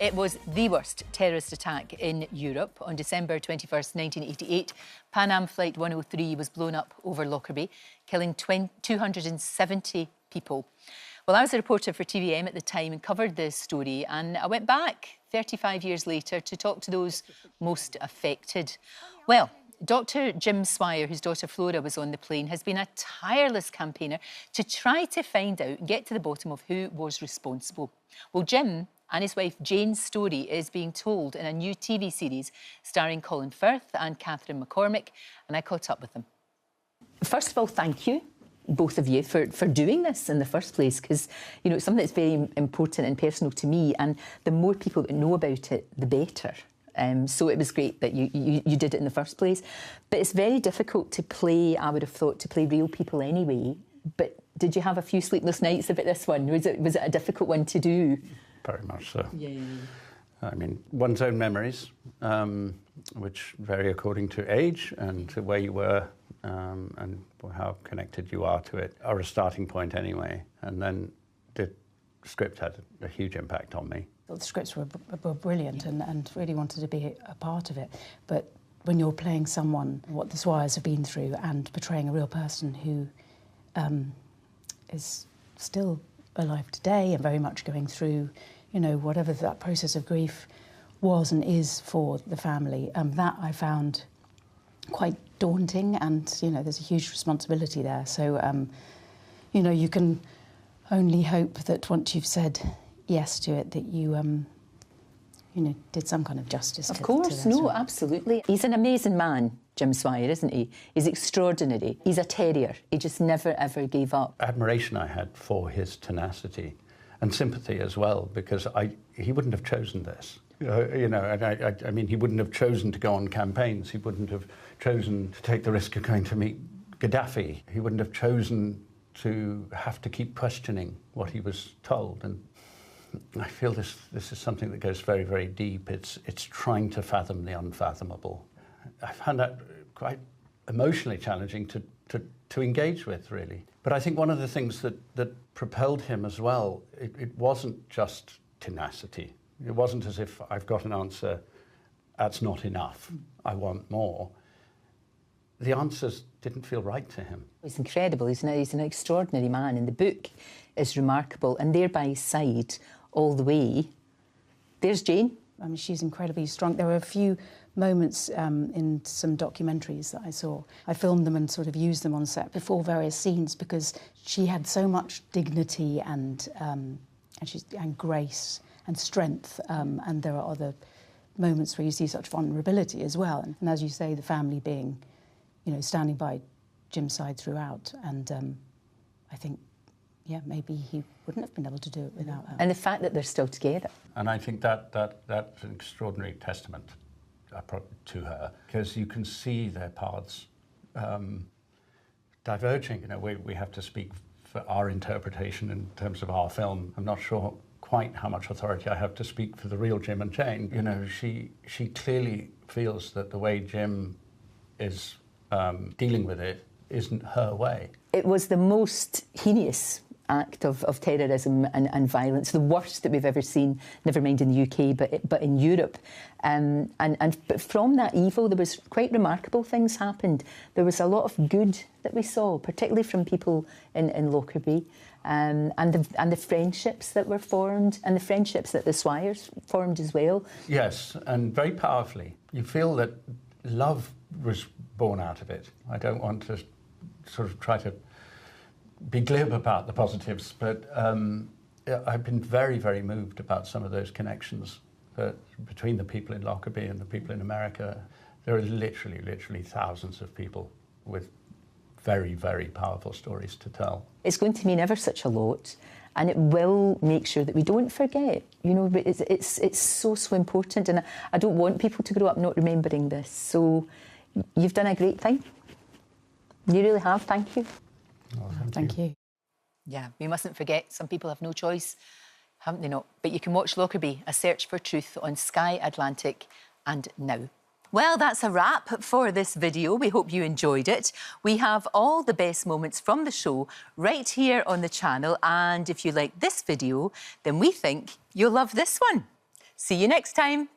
It was the worst terrorist attack in Europe. On December 21st, 1988, Pan Am Flight 103 was blown up over Lockerbie, killing 270 people. Well, I was a reporter for TVM at the time and covered this story, and I went back 35 years later to talk to those most affected. Well, Dr Jim Swire, whose daughter Flora was on the plane, has been a tireless campaigner to try to find out and get to the bottom of who was responsible. Well, Jim and his wife Jane's story is being told in a new TV series starring Colin Firth and Catherine McCormack, and I caught up with them. First of all, thank you, both of you, for doing this in the first place, because, you know, it's something that's very important and personal to me, and the more people that know about it, the better. So it was great that you did it in the first place. But it's very difficult to play, I would have thought, to play real people anyway. But did you have a few sleepless nights about this one? Was it a difficult one to do? Very much so. Yeah. I mean, one's own memories, which vary according to age and to where you were and how connected you are to it, are a starting point anyway. And then the script had a huge impact on me. Well, the scripts were brilliant and really wanted to be a part of it. But when you're playing someone, what the Swires have been through, and portraying a real person who is still alive today and very much going through, you know, whatever that process of grief was and is for the family, that I found quite daunting, and, you know, there's a huge responsibility there. So, you know, you can only hope that once you've said yes to it, that you, you know, did some kind of justice. Of course, no, absolutely. He's an amazing man, Jim Swire, isn't he? He's extraordinary. He's a terrier. He just never, ever gave up. Admiration I had for his tenacity and sympathy as well, because he wouldn't have chosen this. You know, and I mean, he wouldn't have chosen to go on campaigns. He wouldn't have chosen to take the risk of going to meet Gaddafi. He wouldn't have chosen to have to keep questioning what he was told. And I feel this is something that goes very, very deep. It's trying to fathom the unfathomable. I found that quite emotionally challenging to engage with, really. But I think one of the things that propelled him as well, it wasn't just tenacity. It wasn't as if I've got an answer, that's not enough, I want more. The answers didn't feel right to him. He's incredible. He's an extraordinary man, and the book is remarkable. And there by his side, all the way, there's Jane. I mean, she's incredibly strong. There were a few moments in some documentaries that I saw. I filmed them and sort of used them on set before various scenes, because she had so much dignity and grace and strength. And there are other moments where you see such vulnerability as well. And as you say, the family being, you know, standing by Jim's side throughout. And I think, yeah, maybe he wouldn't have been able to do it without her. And the fact that they're still together. And I think that's an extraordinary testament to her, because you can see their paths diverging. You know, we have to speak for our interpretation in terms of our film. I'm not sure quite how much authority I have to speak for the real Jim and Jane. You know, she clearly feels that the way Jim is dealing with it isn't her way. It was the most heinous act of terrorism and violence, the worst that we've ever seen, never mind in the UK, but in Europe. But from that evil, there was quite remarkable things happened. There was a lot of good that we saw, particularly from people in Lockerbie, and the friendships that were formed, and the friendships that the Swires formed as well. Yes, and very powerfully. You feel that love was born out of it. I don't want to sort of try to be glib about the positives, but I've been very, very moved about some of those connections between the people in Lockerbie and the people in America. There are literally thousands of people with very, very powerful stories to tell. It's going to mean ever such a lot, and it will make sure that we don't forget. You know, it's so important, and I don't want people to grow up not remembering this. So you've done a great thing. You really have. Thank you. Oh, thank you. Yeah, we mustn't forget, some people have no choice, haven't they not? But you can watch Lockerbie, A Search for Truth on Sky Atlantic and Now. Well, that's a wrap for this video. We hope you enjoyed it. We have all the best moments from the show right here on the channel. And if you like this video, then we think you'll love this one. See you next time.